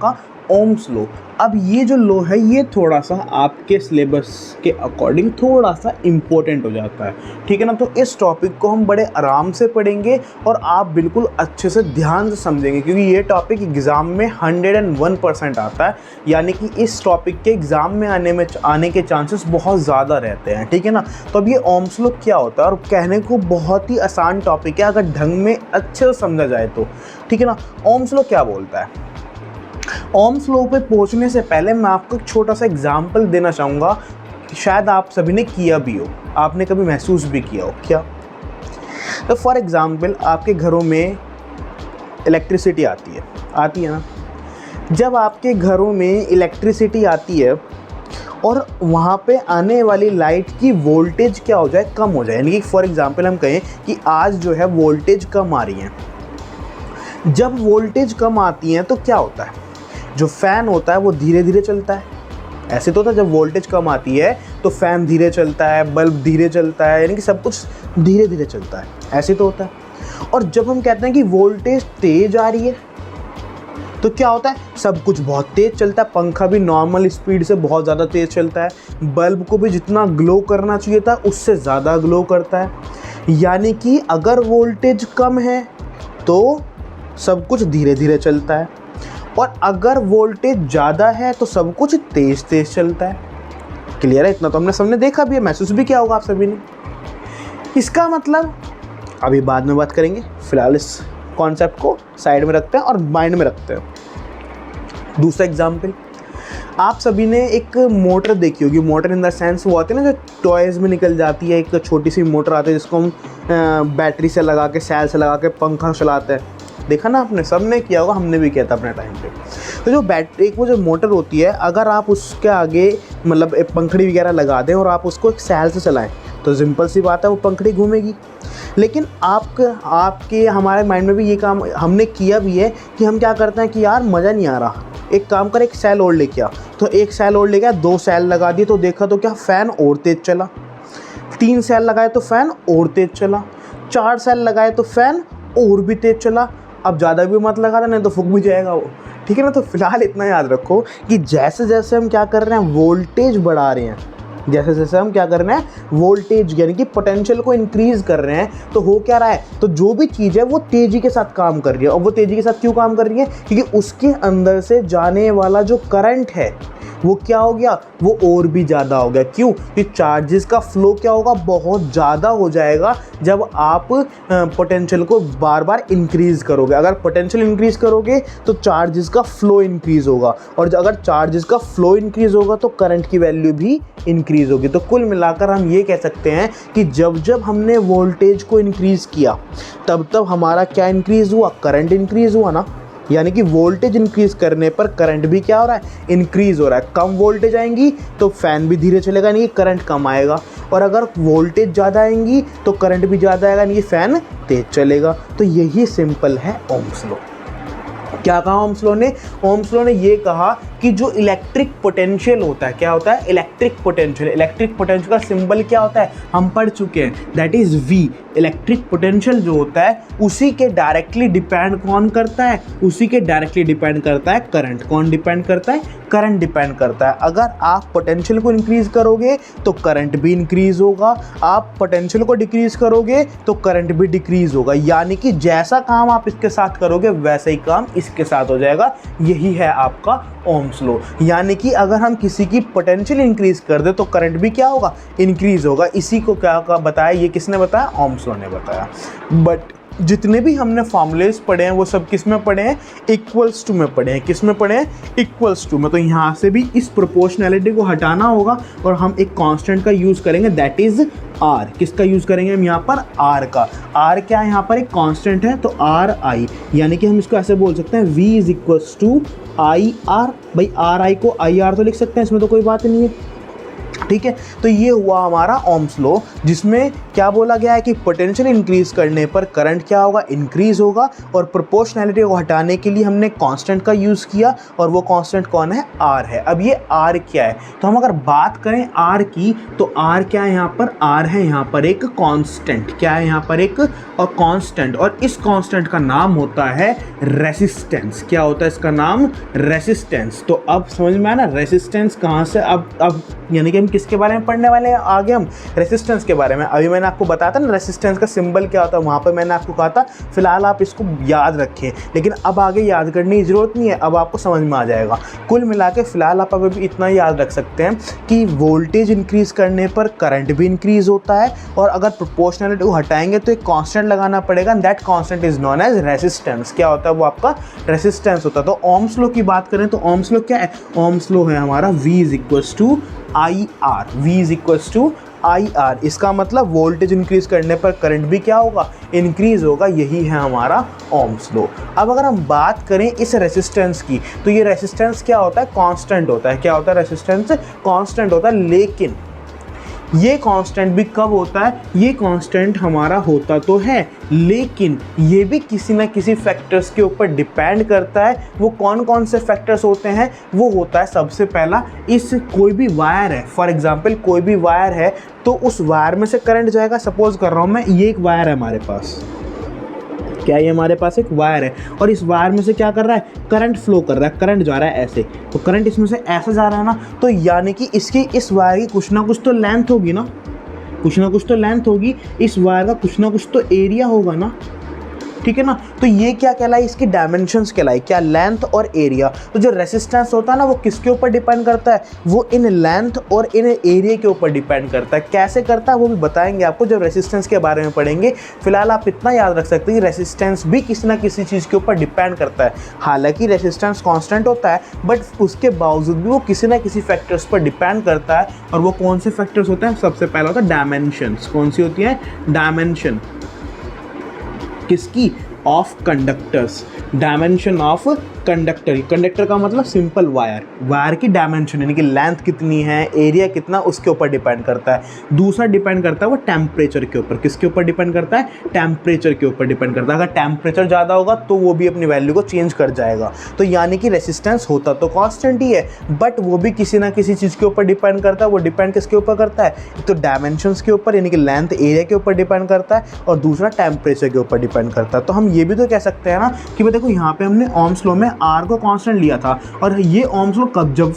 आपका Ohm's law. अब ये जो लॉ है ये थोड़ा सा आपके सिलेबस के अकॉर्डिंग थोड़ा सा इम्पोर्टेंट हो जाता है, ठीक है ना। तो इस टॉपिक को हम बड़े आराम से पढ़ेंगे और आप बिल्कुल अच्छे से ध्यान से समझेंगे, क्योंकि ये टॉपिक एग्ज़ाम में 101% आता है, यानी कि इस टॉपिक के एग्ज़ाम में आने के चांसेस बहुत ज़्यादा रहते हैं, ठीक है ना। तो अब ये ओम्स लॉ क्या होता है, और कहने को बहुत ही आसान टॉपिक है अगर ढंग में अच्छे से समझा जाए तो, ठीक है ना। ओम्स लॉ क्या बोलता है? ओम्स लॉ पे पहुंचने से पहले मैं आपको एक छोटा सा एग्जाम्पल देना चाहूँगा, शायद आप सभी ने किया भी हो, आपने कभी महसूस भी किया हो। क्या? तो फॉर एग्ज़ाम्पल आपके घरों में इलेक्ट्रिसिटी आती है ना। जब आपके घरों में इलेक्ट्रिसिटी आती है और वहाँ पे आने वाली लाइट की वोल्टेज क्या हो जाए, कम हो जाए, यानी कि फॉर एग्ज़ाम्पल हम कहें कि आज जो है वोल्टेज कम आ रही है। जब वोल्टेज कम आती है तो क्या होता है, जो फ़ैन होता है वो धीरे धीरे चलता है। ऐसे तो होता है जब वोल्टेज कम आती है तो फ़ैन धीरे चलता है, बल्ब धीरे चलता है, यानी कि सब कुछ धीरे धीरे चलता है, ऐसे तो होता है। और जब हम कहते हैं कि वोल्टेज तेज़ आ रही है तो क्या होता है, सब कुछ बहुत तेज़ चलता है। पंखा भी नॉर्मल स्पीड से बहुत ज़्यादा तेज़ चलता है, बल्ब को भी जितना ग्लो करना चाहिए था उससे ज़्यादा ग्लो करता है। यानी कि अगर वोल्टेज कम है तो सब कुछ धीरे धीरे चलता है, और अगर वोल्टेज ज़्यादा है तो सब कुछ तेज़ तेज़ चलता है। क्लियर है? इतना तो हमने सबने देखा भी है, महसूस भी किया होगा आप सभी ने। इसका मतलब अभी बाद में बात करेंगे, फिलहाल इस कॉन्सेप्ट को साइड में रखते हैं और माइंड में रखते हैं। दूसरा एग्जाम्पल, आप सभी ने एक मोटर देखी होगी। मोटर इन द सेंस वो आती है ना जो टॉयज़ में निकल जाती है, एक छोटी सी मोटर आती है जिसको हम बैटरी से लगा के, सेल से लगा के पंखा चलाते हैं। देखा ना आपने, सब ने किया होगा, हमने भी किया था अपने टाइम पे। तो जो बैटरी, एक वो जो मोटर होती है, अगर आप उसके आगे मतलब एक पंखड़ी वगैरह लगा दें और आप उसको एक सेल से चलाएं तो सिंपल सी बात है वो पंखड़ी घूमेगी। लेकिन आपके हमारे माइंड में भी ये काम हमने किया भी है कि हम क्या करते हैं कि यार मज़ा नहीं आ रहा, एक काम कर, एक सेल और लेके आ। तो एक सेल और लेके आ, 2 सेल लगा दिए तो देखा तो क्या फ़ैन और तेज़ चला, 3 सेल लगाए तो फ़ैन और तेज़ चला, 4 सेल लगाए तो फ़ैन और भी तेज़ चला। अब ज़्यादा भी मत लगा देना, नहीं तो फूक भी जाएगा वो, ठीक है ना। तो फिलहाल इतना याद रखो कि जैसे जैसे हम क्या कर रहे हैं, वोल्टेज बढ़ा रहे हैं, जैसे जैसे हम क्या कर रहे हैं, वोल्टेज यानी कि पोटेंशियल को इंक्रीज़ कर रहे हैं, तो हो क्या रहा है, तो जो भी चीज़ है वो तेज़ी के साथ काम कर रही है। और वो तेज़ी के साथ क्यों काम कर रही है, क्योंकि उसके अंदर से जाने वाला जो करंट है वो क्या हो गया, वो और भी ज़्यादा हो गया। क्यों? कि चार्जेस का फ्लो क्या होगा, बहुत ज़्यादा हो जाएगा जब आप पोटेंशियल को बार बार इंक्रीज़ करोगे। अगर पोटेंशियल इंक्रीज़ करोगे तो चार्जेस का फ्लो इंक्रीज़ होगा, और अगर चार्जेस का फ्लो इंक्रीज़ होगा तो करंट की वैल्यू भी इंक्रीज़ होगी। तो कुल मिलाकर हम ये कह सकते हैं कि जब जब हमने वोल्टेज को इंक्रीज़ किया तब तब हमारा क्या इंक्रीज़ हुआ, करंट इंक्रीज़ हुआ ना। यानी कि वोल्टेज इंक्रीज़ करने पर करंट भी क्या हो रहा है, इंक्रीज़ हो रहा है। कम वोल्टेज आएंगी तो फ़ैन भी धीरे चलेगा, यानी कि करंट कम आएगा, और अगर वोल्टेज ज़्यादा आएंगी तो करंट भी ज़्यादा आएगा, यानी कि फ़ैन तेज़ चलेगा। तो यही सिंपल है ओम्स लॉ। क्या कहा ओम्स लॉ ने? ओम्स लॉ ने ये कहा कि जो इलेक्ट्रिक पोटेंशियल होता है, क्या होता है, इलेक्ट्रिक पोटेंशियल। इलेक्ट्रिक पोटेंशियल का सिंबल क्या होता है, हम पढ़ चुके हैं, that is V। Electric potential जो होता है उसी के डायरेक्टली डिपेंड कौन करता है, उसी के डायरेक्टली डिपेंड करता है करंट। कौन डिपेंड करता है, करंट डिपेंड करता है। अगर आप पोटेंशियल को इंक्रीज़ करोगे तो करंट भी इंक्रीज़ होगा, आप पोटेंशियल को डिक्रीज़ करोगे तो करंट भी डिक्रीज़ होगा। यानी कि जैसा काम आप इसके साथ करोगे वैसा ही काम इसके साथ हो जाएगा। यही है आपका ओम्स लॉ। यानी कि अगर हम किसी की पोटेंशियल इंक्रीज़ कर दे तो करंट भी क्या होगा, इंक्रीज़ होगा। इसी को क्या बताया, ये किसने बताया, ओम्स लॉ ने बताया। बट जितने भी हमने फॉर्मूलेस पढ़े हैं वो सब किस में पढ़े हैं, इक्वल्स टू में पढ़े हैं। किस में पढ़े हैं, इक्वल्स टू में। तो यहाँ से भी इस प्रोपोर्शनैलिटी को हटाना होगा और हम एक कांस्टेंट का यूज़ करेंगे, दैट इज़ आर। किसका यूज़ करेंगे हम यहाँ पर, आर का। आर क्या है, यहाँ पर एक कांस्टेंट है तो आर आई, यानी कि हम इसको ऐसे बोल सकते हैं V is equals to I R. भाई आर आई को आई आर तो लिख सकते हैं, इसमें तो कोई बात नहीं है। ठीक है। तो ये हुआ हमारा ओम्स लॉ, जिसमें क्या बोला गया है कि पोटेंशियल इंक्रीज करने पर करंट क्या होगा, इंक्रीज होगा, और प्रोपोर्शनैलिटी को हटाने के लिए हमने कांस्टेंट का यूज़ किया, और वो कांस्टेंट कौन है, आर है। अब ये आर क्या है, तो हम अगर बात करें आर की, तो आर क्या है यहाँ पर, आर है यहाँ पर एक कांस्टेंट, क्या है यहाँ पर एक और कांस्टेंट, और इस कांस्टेंट का नाम होता है रेसिस्टेंस। क्या होता है इसका नाम, रेसिस्टेंस। तो अब समझ में आया ना रेसिस्टेंस कहाँ से, अब यानी कि हम किसके बारे में पढ़ने वाले हैं आगे, हम रेसिस्टेंस के बारे में। अभी मैंने आपको बताया था ना रेसिस्टेंस का सिंबल क्या होता है, वहाँ पर मैंने आपको कहा था फिलहाल आप इसको याद रखें, लेकिन अब आगे याद करने की ज़रूरत नहीं है, अब आपको समझ में आ जाएगा। कुल मिला के फिलहाल आप अभी इतना याद रख सकते हैं कि वोल्टेज इंक्रीज़ करने पर करंट भी इंक्रीज़ होता है, और अगर प्रोपोर्शनैलिटी को हटाएंगे तो एक कांस्टेंट लगाना पड़ेगा, that constant is known as resistance. क्या होता है वो आपका रेसिस्टेंस होता है। तो ओम्स लॉ की बात करें तो ओम्स लॉ क्या है, ओम्स लॉ है हमारा V is equals to I R, V is equals to I R. इसका मतलब वोल्टेज इंक्रीज करने पर करंट भी क्या होगा, इंक्रीज होगा। यही है हमारा ओम्स लॉ। अब अगर हम बात करें इस रेसिस्टेंस की, तो ये रेसिस्टेंस क्या होता है, कांस्टेंट होता है। क्या होता है, रेसिस्टेंस कांस्टेंट होता है, लेकिन ये कांस्टेंट भी कब होता है, ये कांस्टेंट हमारा होता तो है, लेकिन ये भी किसी ना किसी फैक्टर्स के ऊपर डिपेंड करता है। वो कौन कौन से फैक्टर्स होते हैं, वो होता है सबसे पहला, इस कोई भी वायर है, फॉर एग्जांपल कोई भी वायर है, तो उस वायर में से करंट जाएगा। सपोज कर रहा हूँ मैं, ये एक वायर है हमारे पास, क्या ये हमारे पास एक वायर है, और इस वायर में से क्या कर रहा है, करंट फ्लो कर रहा है, करंट जा रहा है ऐसे, तो करंट इसमें से ऐसे जा रहा है ना, तो यानी कि इसकी इस वायर की कुछ ना कुछ तो लेंथ होगी ना, कुछ ना कुछ तो लेंथ होगी, इस वायर का कुछ ना कुछ तो एरिया होगा ना, ठीक है ना। तो ये क्या कहलाई, इसकी डायमेंशंस कहलाई, क्या, लेंथ और एरिया। तो जो रेसिस्टेंस होता है ना, वो किसके ऊपर डिपेंड करता है, वो इन लेंथ और इन एरिया के ऊपर डिपेंड करता है। कैसे करता है वो भी बताएंगे आपको जब रेसिस्टेंस के बारे में पढ़ेंगे। फिलहाल आप इतना याद रख सकते हैं कि रेसिस्टेंस भी किसी ना किसी चीज़ के ऊपर डिपेंड करता है। हालांकि रेसिस्टेंस कांस्टेंट होता है, बट उसके बावजूद भी वो किसी ना किसी फैक्टर्स पर डिपेंड करता है। और वो कौन से फैक्टर्स होते हैं, सबसे पहला होता है डायमेंशंस। कौन सी होती है, डायमेंशन किसकी, of conductors, dimension of conductor. Conductor का मतलब सिंपल वायर, वायर की डायमेंशन यानी कि लेंथ कितनी है, एरिया कितना, उसके ऊपर डिपेंड करता है। दूसरा डिपेंड करता है वो टेम्परेचर के ऊपर, किसके ऊपर डिपेंड करता है, टेम्परेचर के ऊपर डिपेंड करता है। अगर टेम्परेचर ज़्यादा होगा तो वो भी अपनी वैल्यू को चेंज कर जाएगा। तो यानी कि रेसिस्टेंस होता तो कांस्टेंट ही है, बट वो भी किसी ना किसी चीज़ के ऊपर डिपेंड करता है। वो डिपेंड किसके ऊपर करता है, तो डायमेंशंस के ऊपर यानी कि लेंथ एरिया के ऊपर डिपेंड करता है, और दूसरा टेम्परेचर के ऊपर डिपेंड करता है। तो हम ये भी तो कह सकते हैं ना कि भाई देखो यहाँ पे हमने ओम्स लॉ में आर को कांस्टेंट लिया था, और ये ओम्स लॉ कब, जब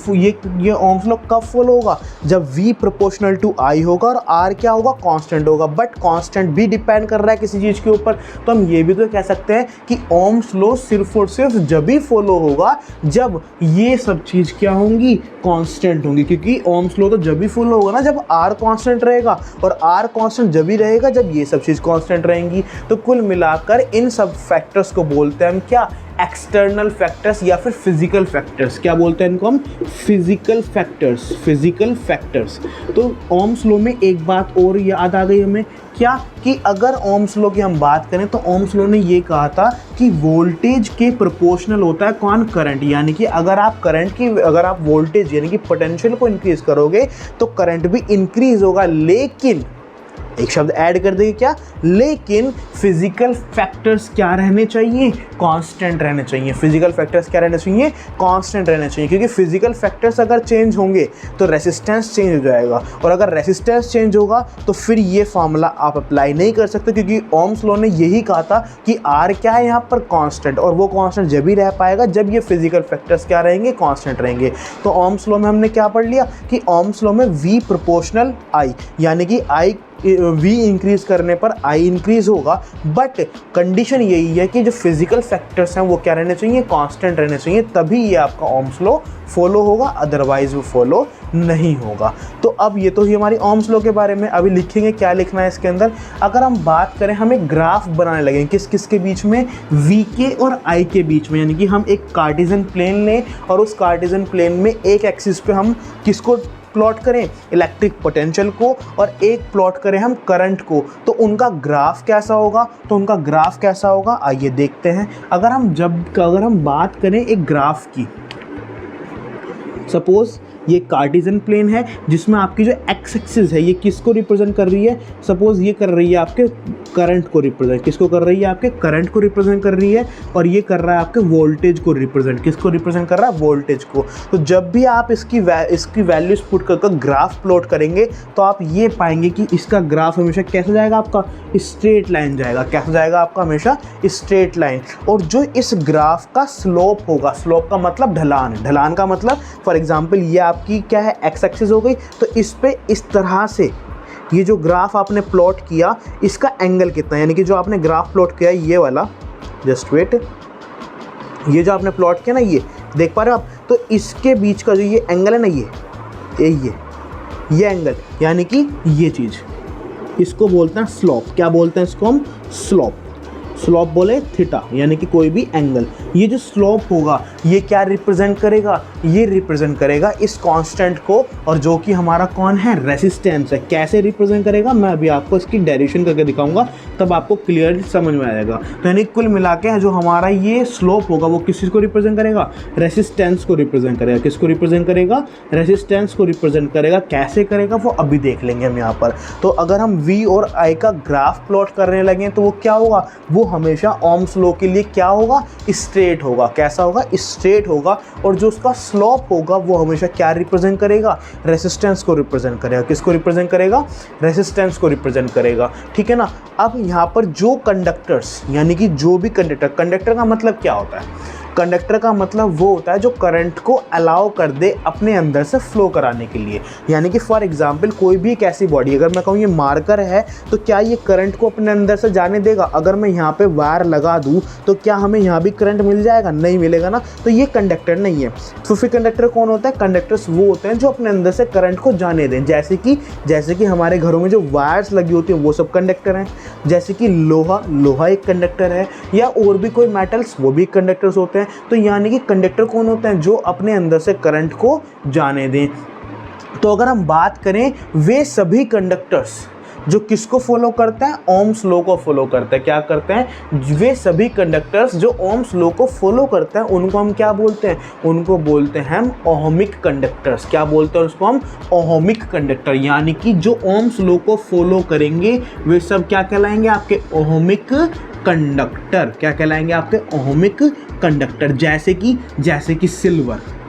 ये ओम्स लॉ कब फॉलो होगा, जब V प्रोपोर्शनल टू I होगा और R क्या होगा, कांस्टेंट होगा। बट कांस्टेंट भी डिपेंड कर रहा है किसी चीज़ के ऊपर। तो हम ये भी तो कह सकते हैं कि ओम्स लॉ सिर्फ और सिर्फ जब ही फॉलो होगा जब ये सब चीज़ क्या होंगी, कांस्टेंट होंगी। क्योंकि ओम्स लॉ तो जब ही फॉलो होगा ना जब R कांस्टेंट रहेगा, और R कांस्टेंट जब ही रहेगा जब ये सब चीज़ कांस्टेंट रहेंगी। तो कुल मिलाकर इन सब फैक्टर्स को बोलते हैं हम क्या, एक्सटर्नल फैक्टर्स या फिर फिजिकल फैक्टर्स। क्या बोलते हैं इनको हम, फिजिकल फैक्टर्स, फिजिकल फैक्टर्स। तो ओम्स लॉ में एक बात और याद आ गई हमें, क्या, कि अगर ओम्स लॉ की हम बात करें तो ओम्स लॉ ने ये कहा था कि वोल्टेज के प्रोपोर्शनल होता है कौन, करंट। यानी कि अगर आप वोल्टेज यानी कि पोटेंशियल को इंक्रीज करोगे तो करंट भी इंक्रीज होगा, लेकिन एक शब्द ऐड कर देंगे क्या, लेकिन फिजिकल फैक्टर्स क्या रहने चाहिए, कांस्टेंट रहने चाहिए। फिजिकल फैक्टर्स क्या रहने चाहिए, कांस्टेंट रहने चाहिए। क्योंकि फिजिकल फैक्टर्स अगर चेंज होंगे तो रेसिस्टेंस चेंज हो जाएगा, और अगर रेसिस्टेंस चेंज होगा तो फिर ये फार्मूला आप अप्लाई नहीं कर सकते। क्योंकि ओम्स लॉ ने यही कहा था कि आर क्या है यहाँ पर, कांस्टेंट, और वो कांस्टेंट जब ही रह पाएगा जब ये फिजिकल फैक्टर्स क्या रहेंगे, कांस्टेंट रहेंगे। तो ओम्स लॉ में हमने क्या पढ़ लिया कि ओम्स लॉ में V प्रोपोर्शनल I, यानी कि V इंक्रीज करने पर I इंक्रीज होगा, बट कंडीशन यही है कि जो फिजिकल फैक्टर्स हैं वो क्या रहने चाहिए, कांस्टेंट रहने चाहिए, तभी ये आपका ओम्स लॉ फॉलो होगा, अदरवाइज वो फॉलो नहीं होगा। तो अब ये तो ही हमारी ओम्स लॉ के बारे में। अभी लिखेंगे क्या लिखना है इसके अंदर। अगर हम बात करें, हम एक ग्राफ बनाने लगेंगे किस किस के बीच में, V के और I के बीच में। यानी कि हम एक कार्टेशियन प्लेन लें और उस कार्टेशियन प्लेन में एक एक्सिस पे हम किसको प्लॉट करें, इलेक्ट्रिक पोटेंशियल को, और एक प्लॉट करें हम करंट को। तो उनका ग्राफ कैसा होगा, आइए देखते हैं। अगर हम बात करें एक ग्राफ की, सपोज ये कार्टेशियन प्लेन है जिसमें आपकी जो एक्स एक्सिस है ये किसको रिप्रेजेंट कर रही है, सपोज ये कर रही है आपके करंट को रिप्रेजेंट, किसको कर रही है, आपके करंट को रिप्रेजेंट कर रही है, और ये कर रहा है आपके वोल्टेज को रिप्रेजेंट, किसको रिप्रेजेंट कर रहा है, वोल्टेज को। तो जब भी आप इसकी वैल्यूज पुट कर ग्राफ प्लॉट करेंगे तो आप ये पाएंगे कि इसका ग्राफ हमेशा कैसा जाएगा, आपका स्ट्रेट लाइन जाएगा, कैसा जाएगा आपका, हमेशा स्ट्रेट लाइन। और जो इस ग्राफ का स्लोप होगा, स्लोप का मतलब ढलान, ढलान का मतलब फॉर एग्जांपल ये आपकी क्या है, एक्स एक्सिस हो गई, तो इस पे इस तरह से ये जो ग्राफ आपने प्लॉट किया इसका एंगल कितना है, यानी कि जो आपने ग्राफ प्लॉट किया ये वाला, जस्ट वेट, ये जो आपने प्लॉट किया ना, ये देख पा रहे हो आप, तो इसके बीच का जो ये एंगल है ना, ये एंगल, यानी कि ये चीज़, इसको बोलते हैं स्लोप। क्या बोलते हैं इसको हम, स्लोप। स्लोप बोले थीटा, यानी कि कोई भी एंगल। ये जो स्लोप होगा ये क्या रिप्रेजेंट करेगा, ये रिप्रेजेंट करेगा इस कांस्टेंट को, और जो कि हमारा कौन है, रेसिस्टेंस है। कैसे रिप्रेजेंट करेगा, मैं अभी आपको इसकी डेरिवेशन करके दिखाऊंगा, तब आपको क्लियरली समझ में आ जाएगा। तो यानी कुल मिला के जो हमारा ये स्लोप होगा वो किस चीज़ को रिप्रेजेंट करेगा, रेसिस्टेंस को रिप्रेजेंट करेगा। किसको रिप्रेजेंट करेगा, रेसिस्टेंस को रिप्रेजेंट करेगा। कैसे करेगा वो अभी देख लेंगे हम यहाँ पर। तो अगर हम V और I का ग्राफ प्लॉट करने लगे तो वो क्या होगा, वो हमेशा ओम्स लॉ के लिए क्या होगा, स्ट्रेट होगा। कैसा होगा, स्ट्रेट होगा। और जो उसका स्लोप होगा वो हमेशा क्या रिप्रेजेंट करेगा, रेसिस्टेंस को रिप्रेजेंट करेगा। किसको रिप्रेजेंट करेगा, रेसिस्टेंस को रिप्रेजेंट करेगा। ठीक है ना। अब यहाँ पर जो कंडक्टर्स, यानी कि जो भी कंडक्टर, कंडक्टर का मतलब क्या होता है, कंडक्टर का मतलब वो होता है जो करंट को अलाउ कर दे अपने अंदर से फ्लो कराने के लिए। यानी कि फॉर एग्जांपल कोई भी एक ऐसी बॉडी, अगर मैं कहूँ ये मार्कर है, तो क्या ये करंट को अपने अंदर से जाने देगा। अगर मैं यहाँ पे वायर लगा दूँ तो क्या हमें यहाँ भी करंट मिल जाएगा, नहीं मिलेगा ना। तो ये कंडक्टर नहीं है। तो फिर कंडक्टर कौन होता है, कंडक्टर्स वो होते हैं जो अपने अंदर से करंट को जाने दें। जैसे कि हमारे घरों में जो वायर्स लगी होती है वो सब कंडक्टर हैं। जैसे कि लोहा एक कंडक्टर है, या और भी कोई मेटल्स, वो भी कंडक्टर्स होते हैं। तो यानी कि कंडक्टर कौन होते हैं, जो अपने अंदर से करंट को जाने दें। तो अगर हम बात करें, वे सभी कंडक्टर्स जो किसको फॉलो करते हैं, ओम्स लॉ को फॉलो करते हैं। क्या करते हैं, वे सभी कंडक्टर्स जो ओम्स लॉ को फॉलो करते हैं उनको हम क्या बोलते हैं, उनको बोलते हैं हम ओहमिक कंडक्टर्स। क्या बोलते हैं उसको हम, ओहमिक कंडक्टर। यानी कि जो ओम्स लॉ को फॉलो करेंगे वे सब क्या कहलाएंगे, आपके ओहमिक कंडक्टर। क्या कहलाएंगे, आपके ओहमिक कंडक्टर।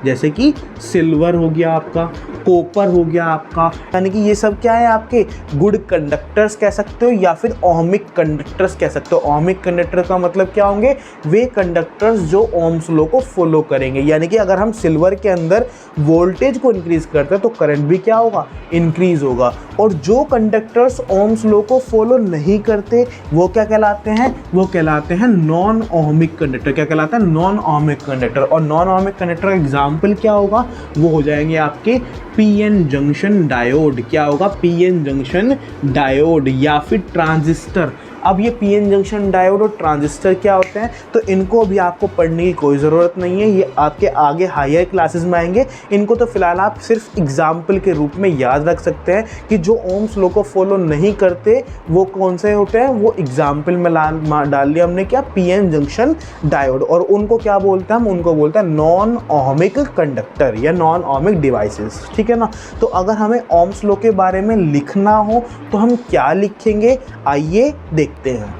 जैसे कि सिल्वर हो गया आपका, कॉपर हो गया आपका, यानी कि ये सब क्या है, आपके गुड कंडक्टर्स कह सकते हो, या फिर ओहमिक कंडक्टर्स कह सकते हो। ओहमिक कंडक्टर का मतलब क्या होंगे, वे कंडक्टर्स जो ओम्स लॉ को फॉलो करेंगे। यानी कि अगर हम सिल्वर के अंदर वोल्टेज को इंक्रीज करते हैं तो करंट भी क्या होगा, इंक्रीज होगा। और जो कंडक्टर्स ओम्स लॉ को फॉलो नहीं करते वो क्या कहलाते हैं, वो कहलाते हैं नॉन ओहमिक कंडक्टर। क्या कहलाता है, नॉन ओहमिक कंडक्टर। और नॉन ओहमिक कंडक्टर का एग्जाम्पल क्या होगा, वो हो जाएंगे आपके पीएन जंक्शन डायोड। क्या होगा, पीएन जंक्शन डायोड, या फिर ट्रांजिस्टर। अब ये पीएन जंक्शन डायोड और ट्रांजिस्टर क्या होते हैं, तो इनको भी आपको पढ़ने की कोई ज़रूरत नहीं है, ये आपके आगे हायर क्लासेस में आएंगे। इनको तो फिलहाल आप सिर्फ एग्जाम्पल के रूप में याद रख सकते हैं कि जो ओम्स लॉ को फॉलो नहीं करते वो कौन से होते हैं, वो एग्जाम्पल में डाल दिया हमने, क्या, पीएन जंक्शन डायोड। और उनको क्या बोलते हैं हम, उनको बोलते हैं नॉन ओहमिक कंडक्टर या नॉन ओहमिक डिवाइसेस। ठीक है ना। तो अगर हमें ओम्स लॉ के बारे में लिखना हो तो हम क्या लिखेंगे, आइए देखते हैं।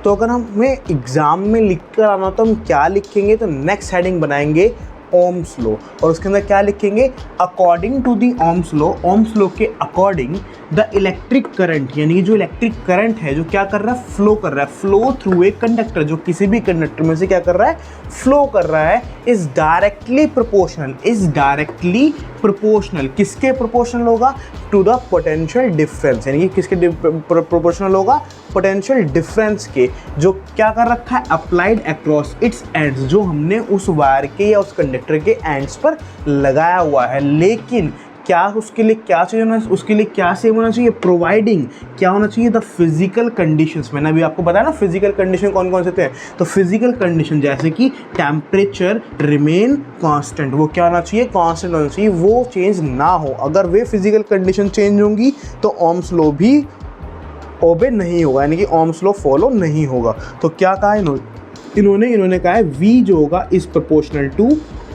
तो अगर हमें एग्जाम में लिख कर आना तो हम क्या लिखेंगे, तो नेक्स्ट हेडिंग बनाएंगे ओम्स लॉ, और उसके अंदर क्या लिखेंगे, according to the Ohm's law, Ohm's law के अकॉर्डिंग द इलेक्ट्रिक करंट, यानी कि जो इलेक्ट्रिक करंट है जो क्या कर रहा है, फ्लो कर रहा है, फ्लो थ्रू ए कंडक्टर, जो किसी भी कंडक्टर में से क्या कर रहा है, फ्लो कर रहा है, इज डायरेक्टली प्रोपोर्शनल, किसके प्रोपोर्शनल होगा, टू द पोटेंशियल डिफरेंस, यानी कि किसके प्रोपोर्शनल होगा, पोटेंशियल डिफरेंस के, जो क्या कर रखा है, अप्लाइड अक्रॉस इट्स एंड्स, जो हमने उस वायर के या उस कंडक्टर के एंड्स पर लगाया हुआ है। लेकिन क्या उसके लिए क्या चाहिए होना, उसके लिए क्या सेम होना चाहिए, प्रोवाइडिंग क्या होना चाहिए, द फिजिकल कंडीशंस। मैंने अभी आपको बताया ना फिजिकल कंडीशन कौन कौन से थे, तो फिजिकल कंडीशन जैसे कि टेम्परेचर रिमेन कांस्टेंट, वो क्या होना चाहिए, कांस्टेंट होना चाहिए, वो चेंज ना हो। अगर वे फिजिकल कंडीशन चेंज होंगी तो ओम्स लॉ भी ओबे नहीं होगा, यानी कि ओम्स लॉ फॉलो नहीं होगा। तो क्या कहा इन्होंने कहा है V जो होगा is proportional to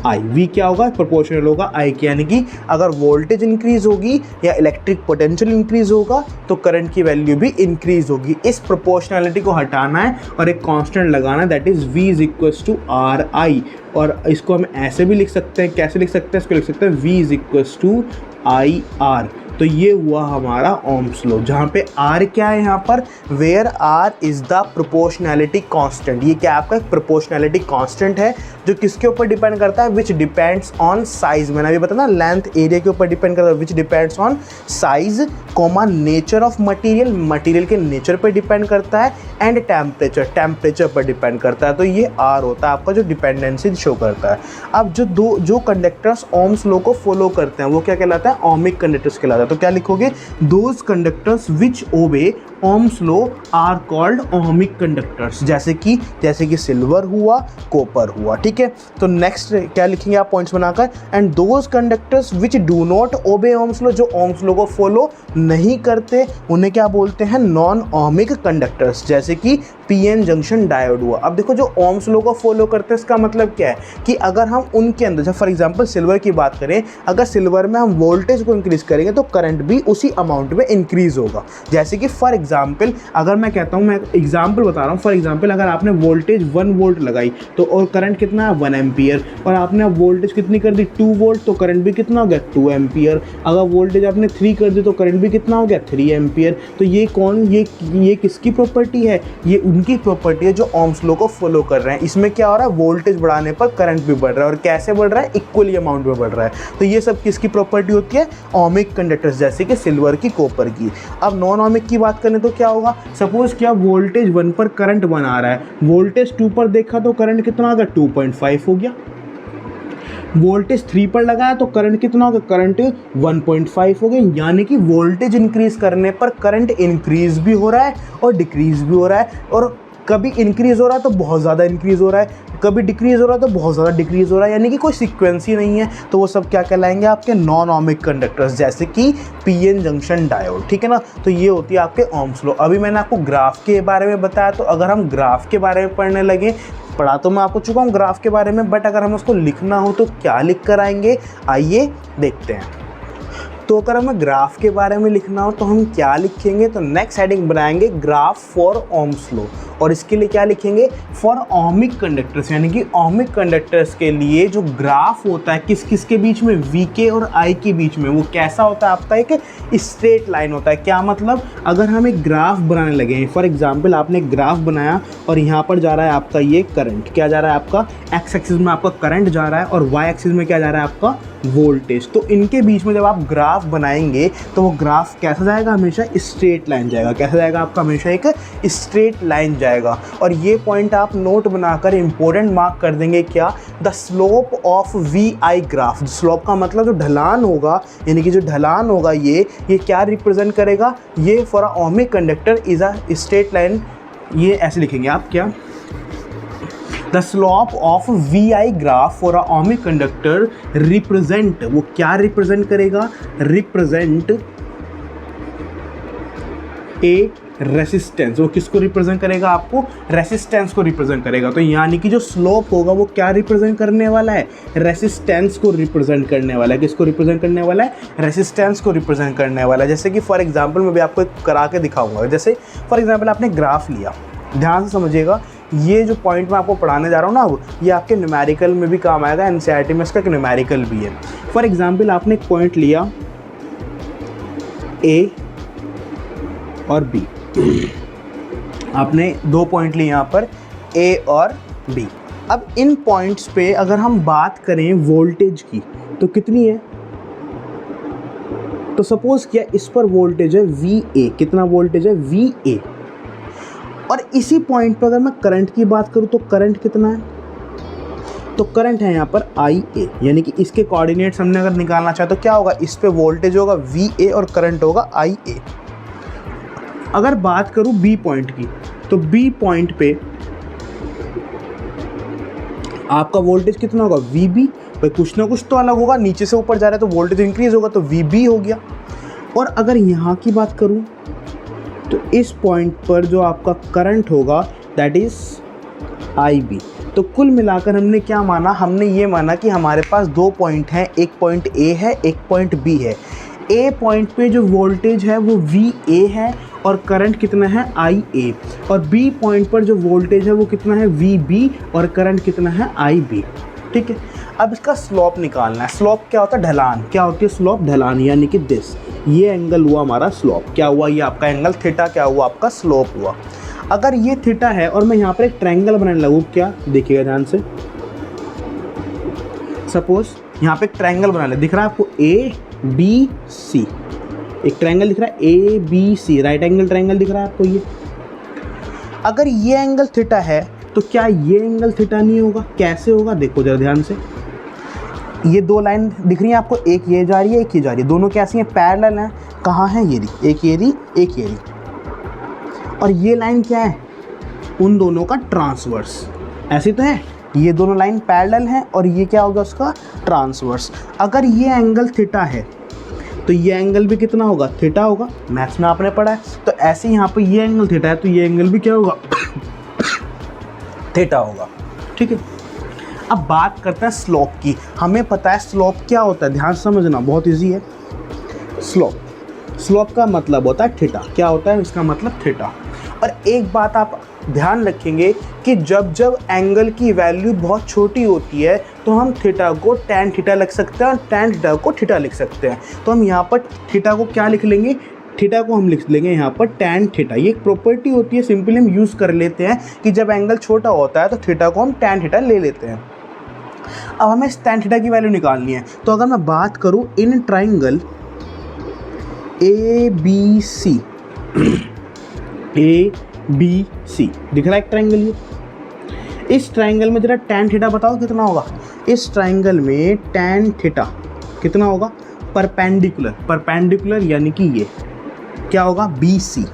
I. V क्या होगा, प्रोपोर्शनल होगा आई के, यानी कि अगर वोल्टेज इंक्रीज होगी या इलेक्ट्रिक पोटेंशियल इंक्रीज होगा तो करंट की वैल्यू भी इंक्रीज होगी। इस प्रोपोर्शनैलिटी को हटाना है और एक कांस्टेंट लगाना है, that is V is equals to R I. और इसको हम ऐसे भी लिख सकते हैं, कैसे लिख सकते हैं, इसको लिख सकते हैं V is equals to I R. तो ये हुआ हमारा ओम्स लॉ, जहाँ पे R क्या है यहाँ पर, where R is the proportionality constant. ये क्या आपका प्रोपोर्शनैलिटी कांस्टेंट है जो किसके ऊपर डिपेंड करता है, विच डिपेंड्स ऑन साइज। मैंने अभी बताया ना, लेंथ एरिया के ऊपर डिपेंड करता है, which depends on size comma nature of material, material के नेचर पर डिपेंड करता है, एंड टेम्परेचर, टेम्परेचर पर डिपेंड करता है। तो ये R होता है आपका जो डिपेंडेंसी शो करता है। अब जो कंडक्टर्स ओम्स लॉ को फॉलो करते हैं वो क्या कहलाता है, ओमिक कंडक्टर्स कहलाता है। तो क्या लिखोगे, those conductors which obey Ohm's law are called ohmic conductors, जैसे कि सिल्वर हुआ, कॉपर हुआ। ठीक है, तो नेक्स्ट क्या लिखेंगे आप पॉइंट्स बनाकर, and those conductors which do not obey Ohm's law, जो ओम्स लॉ को फॉलो नहीं करते उन्हें क्या बोलते हैं, नॉन ओमिक कंडक्टर्स, जैसे कि पीएन जंक्शन डायोड हुआ। अब देखो, जो ओम्स लॉ को फॉलो करते हैं इसका मतलब क्या है कि अगर हम उनके अंदर, जैसे फॉर एग्जांपल सिल्वर की बात करें, अगर सिल्वर में हम वोल्टेज को इंक्रीज करेंगे तो करंट भी उसी अमाउंट में इंक्रीज होगा। जैसे कि फॉर एग्जांपल अगर मैं कहता हूँ, मैं एग्जांपल बता रहा हूँ, फॉर एग्जांपल अगर आपने वोल्टेज 1 वोल्ट लगाई तो और करंट कितना है 1 एम्पियर, और आपने वोल्टेज कितनी कर दी 2 वोल्ट, तो करंट भी कितना हो गया 2 एम्पियर। अगर वोल्टेज आपने 3 कर दी तो करंट भी कितना हो गया 3 एम्पियर। तो ये किसकी प्रॉपर्टी है, ये उनकी प्रॉपर्टी है जो ओम्स लॉ को फॉलो कर रहे हैं। इसमें क्या हो रहा है, वोल्टेज बढ़ाने पर करंट भी बढ़ रहा है, और कैसे बढ़ रहा है, इक्वली अमाउंट में बढ़ रहा है। तो ये सब किसकी प्रॉपर्टी होती है, ओमिक कंडक्टर्स, जैसे कि सिल्वर की, कॉपर की। अब नॉन ओमिक की बात करें तो क्या होगा, सपोज क्या वोल्टेज 1 पर करंट 1 आ रहा है, वोल्टेज 2 पर देखा तो करंट कितना आ गया 2.5 हो गया, वोल्टेज 3 पर लगाया तो करंट कितना हो गया, करंट 1.5 हो गया। यानी कि वोल्टेज इंक्रीज करने पर करंट इंक्रीज भी हो रहा है और डिक्रीज भी हो रहा है, और कभी इंक्रीज हो रहा है तो बहुत ज़्यादा इंक्रीज हो रहा है, कभी डिक्रीज हो रहा है तो बहुत ज़्यादा डिक्रीज हो रहा है, यानी कि कोई सीक्वेंस ही नहीं है। तो वो सब क्या कहलाएंगे, आपके नॉन ओमिक कंडक्टर्स, जैसे कि पीएन जंक्शन डायोड। ठीक है ना, तो ये होती है आपके ओम्स लॉ। अभी मैंने आपको ग्राफ के बारे में बताया, तो अगर हम ग्राफ के बारे में पढ़ने लगे, पढ़ा तो मैं आपको चुका हूँ ग्राफ के बारे में, बट अगर हम उसको लिखना हो तो क्या लिख कर आएंगे, आइए देखते हैं। तो अगर हमें ग्राफ के बारे में लिखना हो तो हम क्या लिखेंगे, तो नेक्स्ट हेडिंग बनाएंगे ग्राफ फॉर ओम्स लॉ, और इसके लिए क्या लिखेंगे, फॉर ओमिक कंडक्टर्स, यानी कि ओमिक कंडक्टर्स के लिए जो ग्राफ होता है किस किस के बीच में, वी के और आई के बीच में, वो कैसा होता है आपका, एक स्ट्रेट लाइन होता है। क्या मतलब, अगर हम एक ग्राफ बनाने लगे हैं, फॉर एग्जांपल आपने एक ग्राफ बनाया और यहाँ पर जा रहा है आपका ये करंट, क्या जा रहा है आपका, एक्स एक्सिस में आपका करंट जा रहा है और वाई एक्सिस में क्या जा रहा है आपका वोल्टेज। तो इनके बीच में जब आप ग्राफ बनाएंगे तो वो ग्राफ कैसा जाएगा, हमेशा स्ट्रेट लाइन जाएगा। कैसा जाएगा आपका, हमेशा एक स्ट्रेट लाइन जाएगा। और ये पॉइंट आप नोट बनाकर इंपॉर्टेंट मार्क कर देंगे, क्या, the slope of V I graph. Slope का मतलब जो ढलान होगा, यानी कि जो ढलान होगा ये क्या रिप्रेजेंट करेगा, ये for a ohmic conductor is a straight line. ये ऐसे लिखेंगे आप, क्या, the slope of V I graph for a ohmic conductor represent, वो क्या रिप्रेजेंट करेगा, रिप्रेजेंट ए रेसिस्टेंस। वो किसको रिप्रेजेंट करेगा, आपको रेसिस्टेंस को रिप्रेजेंट करेगा। तो यानी कि जो स्लोप होगा वो क्या रिप्रेजेंट करने वाला है, रेसिस्टेंस को रिप्रेजेंट करने वाला है। किसको रिप्रेजेंट करने वाला है, रेसिस्टेंस को रिप्रेजेंट करने वाला है। जैसे कि फॉर एग्जांपल मैं भी आपको करा के दिखाऊंगा। जैसे फॉर एग्जांपल आपने ग्राफ लिया, ध्यान से समझिएगा, ये जो पॉइंट मैं आपको पढ़ाने जा रहा हूँ ना, अब ये आपके न्यूमेरिकल में भी काम आएगा, एनसीईआरटी में इसका एक न्यूमेरिकल भी है। फॉर एग्जांपल आपने एक पॉइंट लिया ए और बी, आपने 2 पॉइंट लिए यहाँ पर ए और बी। अब इन पॉइंट्स पे अगर हम बात करें वोल्टेज की तो कितनी है, तो सपोज किया इस पर वोल्टेज है VA, कितना वोल्टेज है VA, और इसी पॉइंट पर अगर मैं करंट की बात करूं तो करंट कितना है, तो करंट है यहाँ पर IA, यानी कि इसके कोऑर्डिनेट्स हमने अगर निकालना चाहे तो क्या होगा, इस पे वोल्टेज होगा VA और करंट होगा IA। अगर बात करूं B पॉइंट की, तो B पॉइंट पे आपका वोल्टेज कितना होगा VB, भाई कुछ ना कुछ तो अलग होगा, नीचे से ऊपर जा रहा है तो वोल्टेज इंक्रीज होगा, तो VB हो गया। और अगर यहाँ की बात करूँ तो इस पॉइंट पर जो आपका करंट होगा दैट इज़ IB। तो कुल मिलाकर हमने क्या माना, हमने ये माना कि हमारे पास 2 पॉइंट हैं, एक पॉइंट ए है, एक पॉइंट बी है। ए पॉइंट पे जो वोल्टेज है वो VA है और करंट कितना है IA, और बी पॉइंट पर जो वोल्टेज है वो कितना है VB और करंट कितना है IB। ठीक है, अब इसका स्लोप निकालना है। स्लोप क्या होता है, ढलान। क्या होती है स्लोप, ढलान, यानी कि दिस, ये एंगल हुआ हमारा स्लोप। क्या हुआ, ये आपका एंगल थीटा क्या हुआ, आपका स्लोप हुआ। अगर ये थीटा है और मैं यहाँ पर एक ट्रायंगल बनाने लगूँ, क्या, देखिएगा ध्यान से, सपोज यहाँ पे एक ट्रायंगल बना ले, दिख रहा है आपको ABC, एक ट्रायंगल दिख रहा है ABC, राइट एंगल ट्रायंगल दिख रहा है आपको ये। अगर ये एंगल थीटा है तो क्या ये एंगल थीटा नहीं होगा? कैसे होगा, देखो जरा ध्यान से। ये 2 लाइन दिख रही है आपको, एक ये जा रही है, एक ये जा रही है, दोनों कैसी हैं, पैरेलल हैं। कहाँ है, ये रही, एक ये रही, एक ये रही, और ये लाइन क्या है, उन दोनों का ट्रांसवर्स। ऐसी तो है, ये दोनों लाइन पैरेलल हैं और ये क्या होगा, उसका ट्रांसवर्स। अगर ये एंगल थीटा है तो ये एंगल भी कितना होगा, थीटा होगा। मैथ्स में आपने पढ़ा है। तो ऐसे यहाँ पे ये एंगल थीटा है तो ये एंगल भी क्या होगा, थीटा होगा। ठीक है, अब बात करते हैं स्लोप की। हमें पता है स्लोप क्या होता है, ध्यान समझना, बहुत इजी है। स्लोप का मतलब होता है थीटा। क्या होता है, इसका मतलब थीटा। और एक बात आप ध्यान रखेंगे कि जब जब एंगल की वैल्यू बहुत छोटी होती है तो हम थीटा को टैन थीटा लिख सकते हैं और टैन थीटा को थीटा लिख सकते हैं। तो हम यहाँ पर थीटा को क्या लिख लेंगे, थीटा को हम लिख लेंगे यहाँ पर टैन थीटा। ये एक प्रॉपर्टी होती है, सिंपली हम यूज़ कर लेते हैं कि जब एंगल छोटा होता है तो थीटा को हम टैन थीटा ले लेते हैं। अब हमें इस टैन थीटा की वैल्यू निकालनी है। तो अगर मैं बात करूँ इन ट्राइंगल ABC, ABC दिख रहा है एक ट्रायंगल, ये इस ट्रायंगल में जरा टैन थीटा बताओ कितना होगा। इस ट्रायंगल में टैन थीटा कितना होगा, परपेंडिकुलर, परपेंडिकुलर यानी कि ये क्या होगा, BC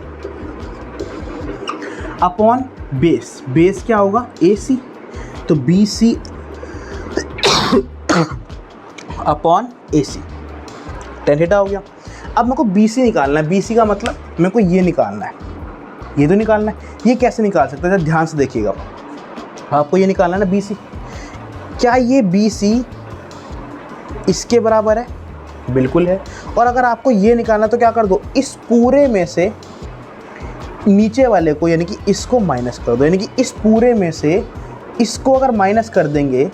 अपॉन बेस, बेस क्या होगा, AC, तो BC upon AC, tan theta हो गया। अब मेरे को BC निकालना है। BC का मतलब मेरे को ये निकालना है, ये तो निकालना है। ये कैसे निकाल सकते हैं, ध्यान से देखिएगा। आपको ये निकालना है ना BC, क्या ये BC इसके बराबर है, बिल्कुल है। और अगर आपको ये निकालना तो क्या कर दो, इस पूरे में से नीचे वाले को यानी कि इसको माइनस कर दो, यानी कि इस पूरे में से इसको अगर माइनस कर देंगे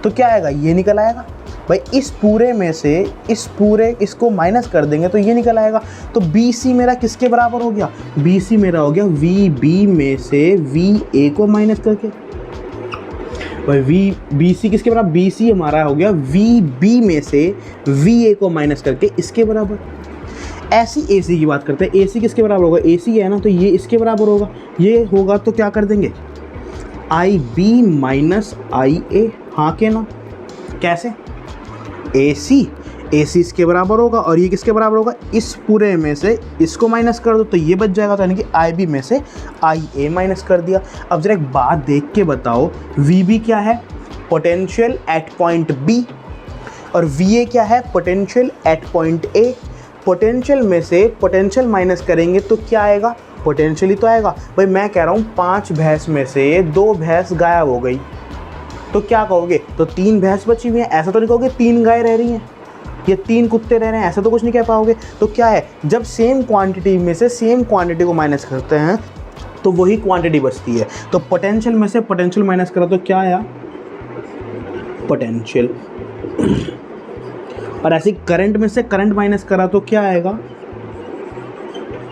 तो क्या आएगा, ये निकल आएगा। भाई इस पूरे में से इस पूरे इसको माइनस कर देंगे तो ये निकल आएगा। तो BC मेरा किसके बराबर हो गया, BC मेरा हो गया VB में से VA को माइनस करके। भाई BC किसके बराबर, BC हमारा हो गया VB में से VA को माइनस करके इसके बराबर। ऐसी AC की बात करते हैं, AC किसके बराबर होगा, AC है ना, तो ये इसके बराबर होगा। ये होगा तो क्या कर देंगे, IB माइनस IA, हाँ के ना, कैसे, AC इसके बराबर होगा और ये किसके बराबर होगा, इस पूरे में से इसको माइनस कर दो तो ये बच जाएगा, तो यानी कि IB में से IA माइनस कर दिया। अब जरा एक बात देख के बताओ, VB क्या है, पोटेंशियल एट पॉइंट B, और VA क्या है, potential at point A। Potential में से पोटेंशियल माइनस करेंगे तो क्या आएगा, पोटेंशियल ही तो आएगा। भाई मैं कह रहा हूँ 5 भैंस में से 2 भैंस गायब हो गई तो क्या कहोगे, तो 3 भैंस बची हुई हैं। ऐसा तो नहीं कहोगे 3 गाय रह रही हैं या 3 कुत्ते रह रहे हैं, ऐसा तो कुछ नहीं कह पाओगे। तो क्या है, जब सेम क्वांटिटी में से सेम क्वांटिटी को माइनस करते हैं तो वही क्वांटिटी बचती है। तो पोटेंशियल में से पोटेंशियल माइनस करा तो क्या आया, पोटेंशियल। और ऐसे करंट में से करंट माइनस करा तो क्या आएगा,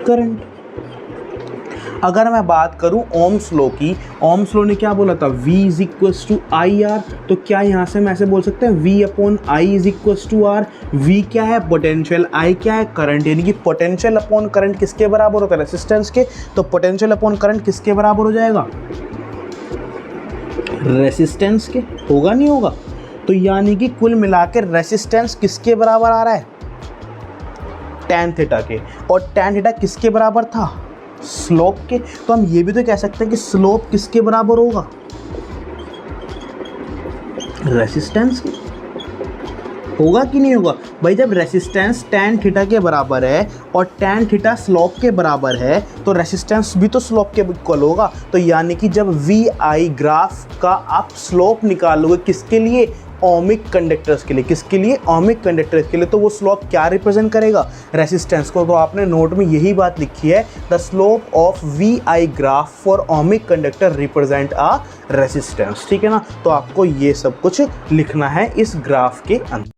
करंट। अगर मैं बात करूं ओम्स लॉ की, ओम्स लॉ ने क्या बोला था, V is equals to IR, तो क्या यहाँ से हम ऐसे बोल सकते हैं V upon I is equals to R। V क्या है, पोटेंशियल, I क्या है, करंट, यानी कि पोटेंशियल अपॉन करंट किसके बराबर होता है, रेसिस्टेंस के। तो पोटेंशियल अपॉन करंट किसके बराबर हो जाएगा, रेसिस्टेंस के, होगा नहीं होगा। तो यानी कि कुल मिलाकर रेसिस्टेंस किसके बराबर आ रहा है, टैन थीटा के। और टैन थीटा किसके बराबर था, स्लोप के। तो हम ये भी तो कह सकते हैं कि स्लोप किसके बराबर होगा, रेसिस्टेंस के। होगा कि नहीं होगा भाई? जब रेसिस्टेंस tan थीटा के बराबर है और tan थीटा स्लोप के बराबर है तो रेसिस्टेंस भी तो स्लोप के इक्वल होगा। तो यानी कि जब वी आई ग्राफ का आप स्लोप निकालोगे किसके लिए? ओमिक कंडक्टर्स के लिए। किसके लिए? ओमिक कंडक्टर्स के लिए। तो वो स्लोप क्या रिप्रेजेंट करेगा? रेसिस्टेंस को। तो आपने नोट में यही बात लिखी है, the slope of V I graph for ohmic conductor represent a resistance. ठीक है ना? तो आपको ये सब कुछ लिखना है इस ग्राफ के अंदर।